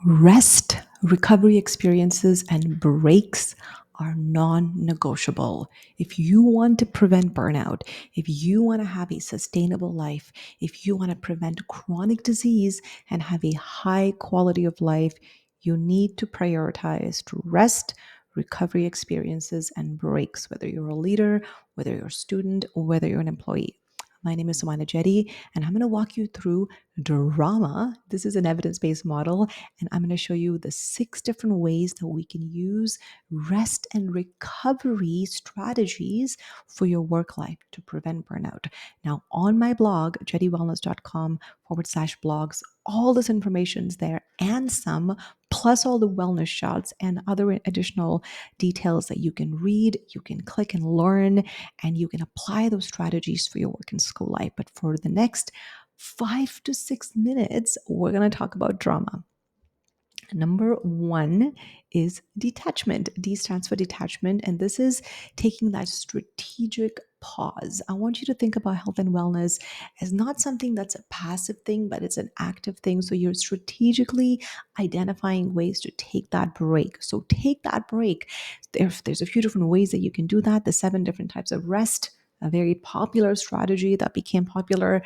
Rest, recovery experiences, and breaks are non negotiable. If you want to prevent burnout, if you want to have a sustainable life, if you want to prevent chronic disease and have a high quality of life, you need to prioritize to rest, recovery experiences, and breaks, whether you're a leader, whether you're a student, or whether you're an employee. My name is Samana Jetty, and I'm going to walk you through D.R.A.M.M.A. This is an evidence based model, and I'm going to show you the 6 different ways that we can use rest and recovery strategies for your work life to prevent burnout. Now, on my blog, jettywellness.com/blogs, all this information is there and some, plus all the wellness shots and other additional details that you can read, you can click and learn, and you can apply those strategies for your work and school life. But for the next 5 to 6 minutes, we're going to talk about drama. Number one is detachment. D stands for detachment, and this is taking that strategic pause. I want you to think about health and wellness as not something that's a passive thing, but it's an active thing. So you're strategically identifying ways to take that break. So take that break. There's a few different ways that you can do that. The 7 different types of rest. A very popular strategy that became popular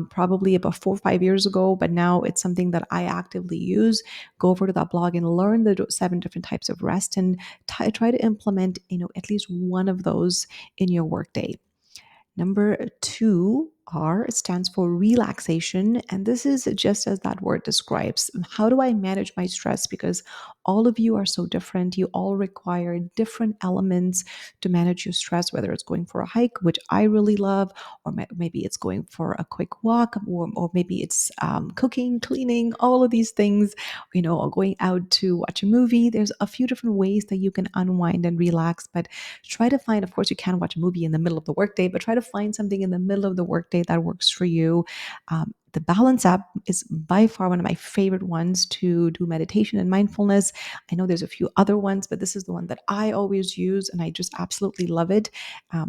probably about 4 or 5 years ago, but now it's something that I actively use. Go over to that blog and learn the 7 different types of rest and try to implement at least one of those in your workday. Number 2, R, stands for relaxation. And this is just as that word describes. How do I manage my stress? Because all of you are so different. You all require different elements to manage your stress, whether it's going for a hike, which I really love, or maybe it's going for a quick walk, or maybe it's cooking, cleaning, all of these things, or going out to watch a movie. There's a few different ways that you can unwind and relax, but try to find, of course, you can watch a movie in the middle of the workday, but try to find something in the middle of the workday that works for you. The Balance app is by far one of my favorite ones to do meditation and mindfulness. I know there's a few other ones, but this is the one that I always use, and I just absolutely love it.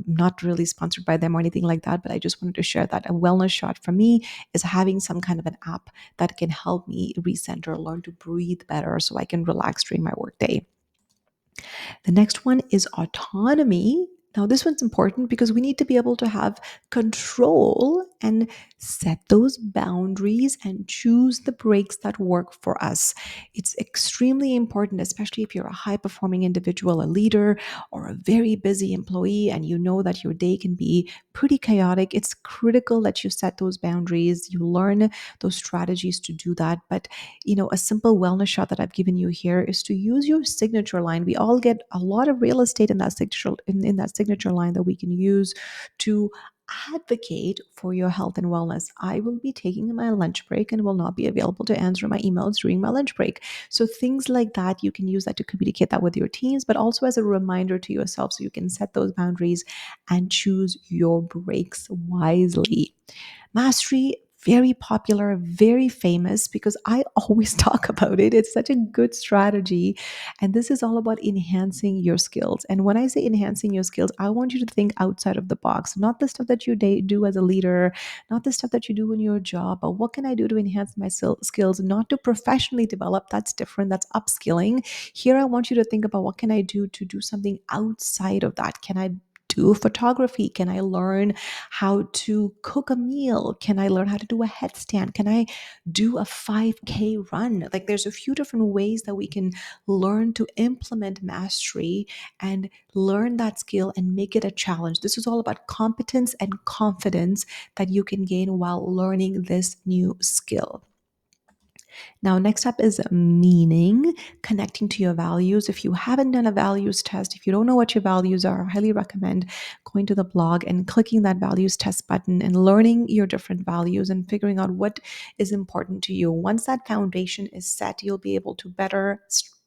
Not really sponsored by them or anything like that, but I just wanted to share that. A wellness shot for me is having some kind of an app that can help me recenter, learn to breathe better so I can relax during my workday. The next one is autonomy. Now, this one's important because we need to be able to have control and set those boundaries and choose the breaks that work for us. It's extremely important, especially if you're a high performing individual, a leader, or a very busy employee, and you know that your day can be pretty chaotic. It's critical that you set those boundaries, you learn those strategies to do that. But a simple wellness shot that I've given you here is to use your signature line. We all get a lot of real estate in that signature in that signature line that we can use to advocate for your health and wellness. I will be taking my lunch break and will not be available to answer my emails during my lunch break. So things like that, you can use that to communicate that with your teams, but also as a reminder to yourself so you can set those boundaries and choose your breaks wisely. Mastery, very popular, very famous because I always talk about it. It's such a good strategy. And this is all about enhancing your skills. And when I say enhancing your skills, I want you to think outside of the box, not the stuff that you do as a leader, not the stuff that you do in your job, but what can I do to enhance my skills, not to professionally develop. That's different. That's upskilling. Here, I want you to think about what can I do to do something outside of that? Can I do photography? Can I learn how to cook a meal? Can I learn how to do a headstand? Can I do a 5K run? Like there's a few different ways that we can learn to implement mastery and learn that skill and make it a challenge. This is all about competence and confidence that you can gain while learning this new skill. Now, next up is meaning, connecting to your values. If you haven't done a values test, if you don't know what your values are, I highly recommend going to the blog and clicking that values test button and learning your different values and figuring out what is important to you. Once that foundation is set, you'll be able to better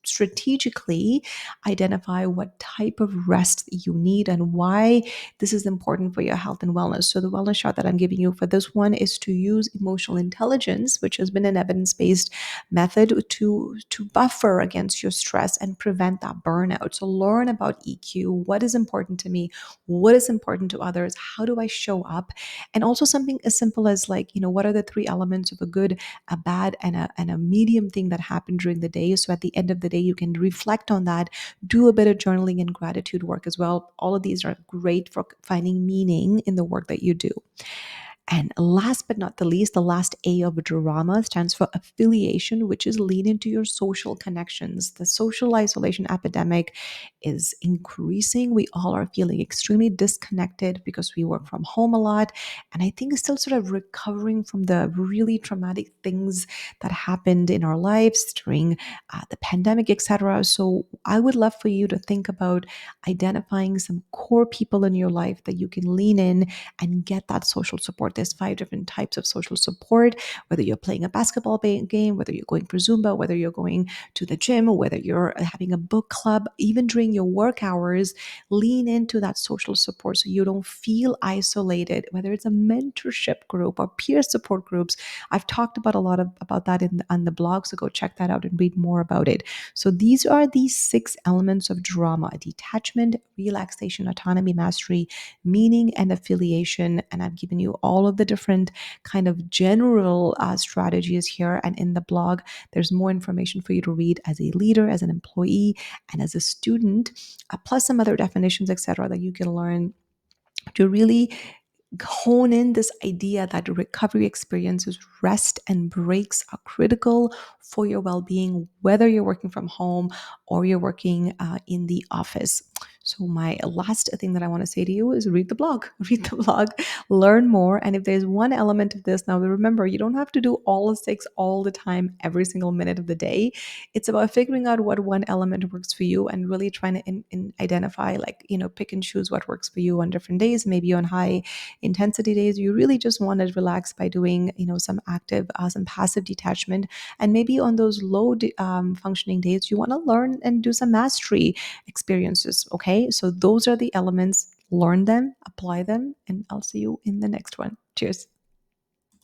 strategically identify what type of rest you need and why this is important for your health and wellness. So, the wellness shot that I'm giving you for this one is to use emotional intelligence, which has been an evidence based method to buffer against your stress and prevent that burnout. So, learn about EQ. What is important to me? What is important to others? How do I show up? And also something as simple as, like, what are the three elements of a good, a bad, and a medium thing that happened during the day? So at the end of the day, you can reflect on that, do a bit of journaling and gratitude work as well. All of these are great for finding meaning in the work that you do. And last but not the least, the last A of drama stands for affiliation, which is lean into your social connections. The social isolation epidemic is increasing. We all are feeling extremely disconnected because we work from home a lot. And I think still sort of recovering from the really traumatic things that happened in our lives during the pandemic, etc. So I would love for you to think about identifying some core people in your life that you can lean in and get that social support. There's 5 different types of social support, whether you're playing a basketball game, whether you're going for Zumba, whether you're going to the gym, whether you're having a book club, even during your work hours, lean into that social support so you don't feel isolated, whether it's a mentorship group or peer support groups. I've talked about a lot about that on the blog, so go check that out and read more about it. So these are the 6 elements of drama: detachment, relaxation, autonomy, mastery, meaning, and affiliation. And I've given you all of the different kind of general strategies here. And in the blog, there's more information for you to read as a leader, as an employee, and as a student, plus some other definitions, etc., that you can learn to really hone in this idea that recovery experiences, rest and breaks are critical for your well-being, whether you're working from home or you're working in the office. So my last thing that I want to say to you is read the blog. Read the blog, learn more. And if there's one element of this, now remember, you don't have to do all the 6 all the time, every single minute of the day. It's about figuring out what one element works for you and really trying to identify, like, pick and choose what works for you on different days. Maybe on high intensity days, you really just want to relax by doing, some active, some passive detachment. And maybe on those low functioning days, you want to learn and do some mastery experiences. Okay. So those are the elements. Learn them, apply them, and I'll see you in the next one. Cheers.